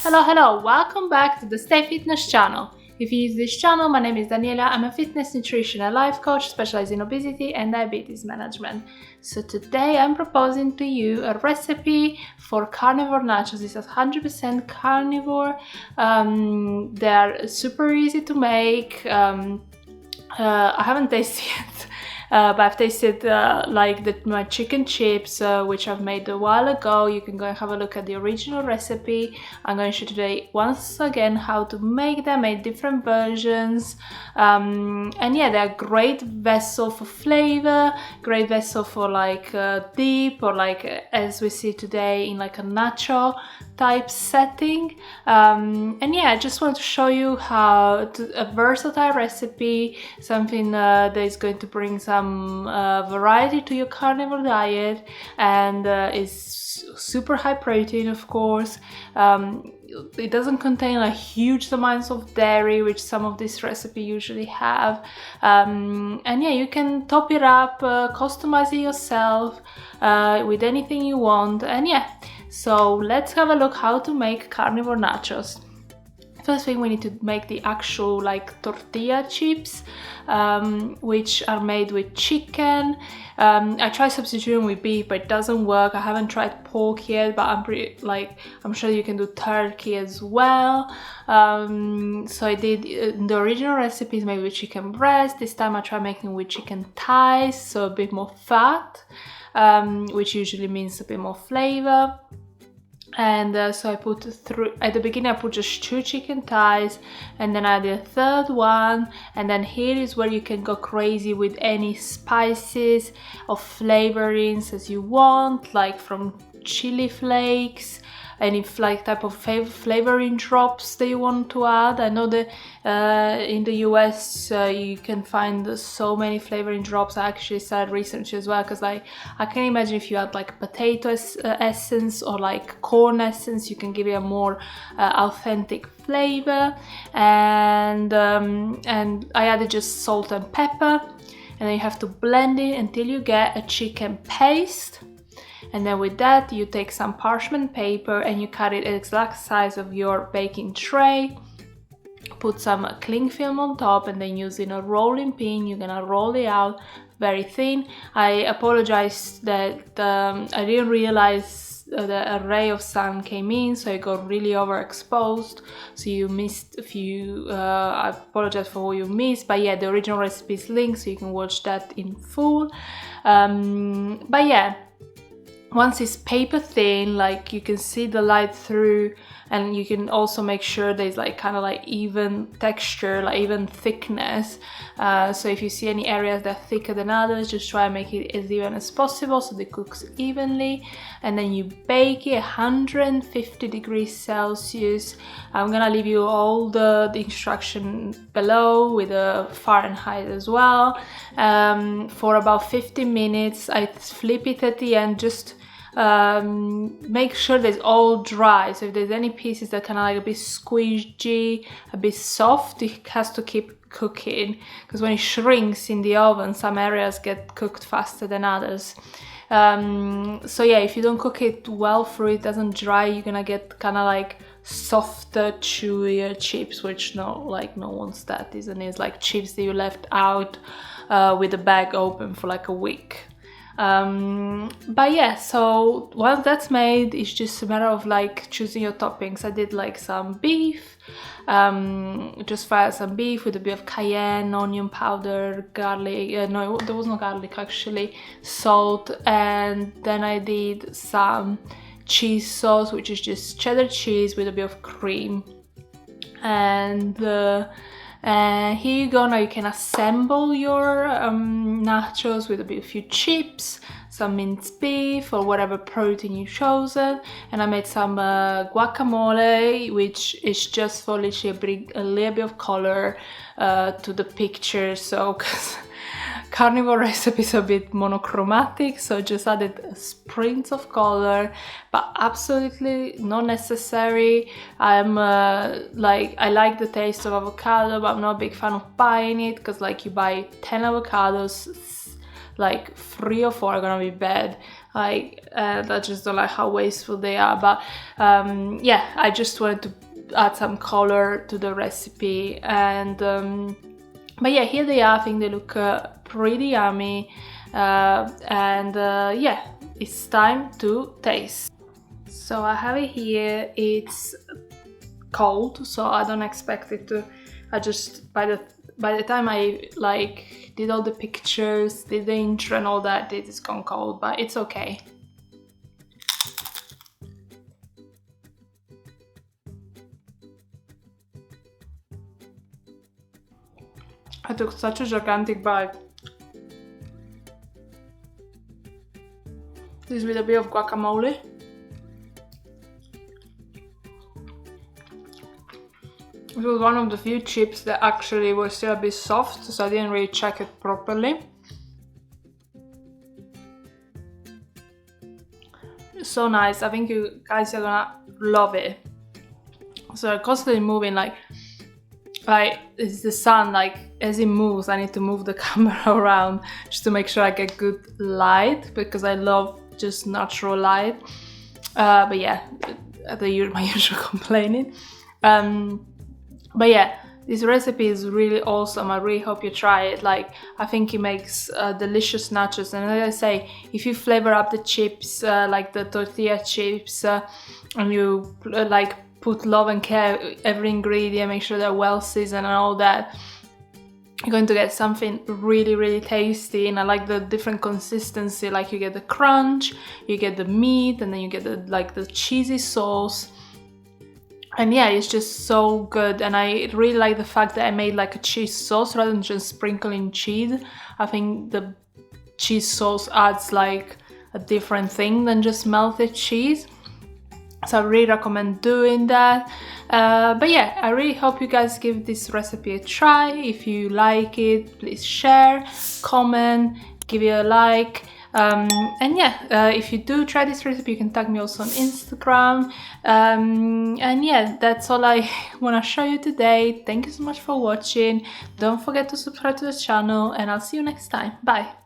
Hello, welcome back to the Stay Fitness channel. If you use this channel, my name is Daniela. I'm a fitness, nutrition and life coach specialized in obesity and diabetes management. So today I'm proposing to you a recipe for carnivore nachos. This is 100% carnivore. They are super easy to make. I haven't tasted yet. But I've tasted my chicken chips, which I've made a while ago. You can go and have a look at the original recipe. I'm going to show you today once again how to make them, make different versions. And yeah, they're a great vessel for flavor, great vessel for dip, or as we see today in like a nacho type setting. And yeah, I just want to show you a versatile recipe, something that is going to bring some variety to your carnivore diet, and is super high protein, of course. It doesn't contain like huge amounts of dairy, which some of this recipe usually have. And yeah, you can top it up, customize it yourself with anything you want. And yeah, so let's have a look how to make carnivore nachos. First thing, we need to make the actual tortilla chips, which are made with chicken. I tried substituting with beef, but it doesn't work. I haven't tried pork yet, but I'm sure you can do turkey as well. So I did the original recipe is made with chicken breast. This time I tried making with chicken thighs, so a bit more fat, which usually means a bit more flavor. And so I put at the beginning I put just 2 chicken thighs, and then I added a third one, and then here is where you can go crazy with any spices or flavorings as you want, like from chili flakes, any type of flavoring drops that you want to add. I know that in the US you can find so many flavoring drops. I actually started research as well, because I can imagine if you add potato essence or corn essence, you can give it a more authentic flavor. And I added just salt and pepper, and then you have to blend it until you get a chicken paste. And then with that, you take some parchment paper and you cut it exact size of your baking tray. Put some cling film on top, and then using a rolling pin, you're gonna roll it out very thin. I apologize that I didn't realize the ray of sun came in, so it got really overexposed. So you missed a few. I apologize for what you missed, but yeah, the original recipe is linked, so you can watch that in full. But yeah. Once it's paper thin, you can see the light through, and you can also make sure there's even texture, even thickness. So if you see any areas that are thicker than others, just try and make it as even as possible so it cooks evenly. And then you bake it 150 degrees Celsius. I'm gonna leave you all the instruction below with the Fahrenheit as well. For about 15 minutes. I flip it at the end, just make sure that it's all dry. So if there's any pieces that kind of a bit squishy, a bit soft, it has to keep cooking, because when it shrinks in the oven, some areas get cooked faster than others. So yeah, if you don't cook it well through, it doesn't dry, you're gonna get kind of softer, chewier chips, which no one's that, isn't it? It's like chips that you left out with the bag open for a week. But yeah, so once that's made, it's just a matter of choosing your toppings. I did some beef, just fried some beef with a bit of cayenne, onion powder, garlic, no, there was no garlic actually, salt, and then I did some cheese sauce, which is just cheddar cheese with a bit of cream. And here you go. Now you can assemble your nachos with a few chips, some minced beef or whatever protein you've chosen. And I made some guacamole, which is just for literally a little bit of color to the picture. So because carnivore recipes are a bit monochromatic, so just added sprints of color, but absolutely not necessary. I like the taste of avocado, but I'm not a big fan of buying it, because you buy 10 avocados, like 3 or 4 are gonna be bad. Like I just don't like how wasteful they are. But yeah, I just wanted to add some color to the recipe. And but yeah, here they are. I think they look pretty yummy. And yeah, it's time to taste. So I have it here. It's cold, so I don't expect it to. I just by the time I like did all the pictures, did the intro and all that, it is gone cold, but it's okay. I took such a gigantic bite. This with a bit of guacamole. It was one of the few chips that actually was still a bit soft, so I didn't really check it properly. It's so nice. I think you guys are gonna love it. So I'm constantly moving, like it's the sun, like as it moves I need to move the camera around just to make sure I get good light, because I love just natural light. But yeah, my usual complaining. But yeah, this recipe is really awesome. I really hope you try it. Like, I think it makes delicious nachos. And as I say, if you flavor up the chips, like the tortilla chips, and you like put love and care every ingredient, make sure they're well seasoned and all that, you're going to get something really, really tasty. And I like the different consistency. Like, you get the crunch, you get the meat, and then you get the cheesy sauce. And yeah, it's just so good. And I really like the fact that I made like a cheese sauce rather than just sprinkling cheese. I think the cheese sauce adds like a different thing than just melted cheese. So I really recommend doing that. But yeah, I really hope you guys give this recipe a try. If you like it, please share, comment, give it a like. And yeah, if you do try this recipe, you can tag me also on Instagram. And yeah, that's all I want to show you today. Thank you so much for watching. Don't forget to subscribe to the channel, and I'll see you next time. Bye!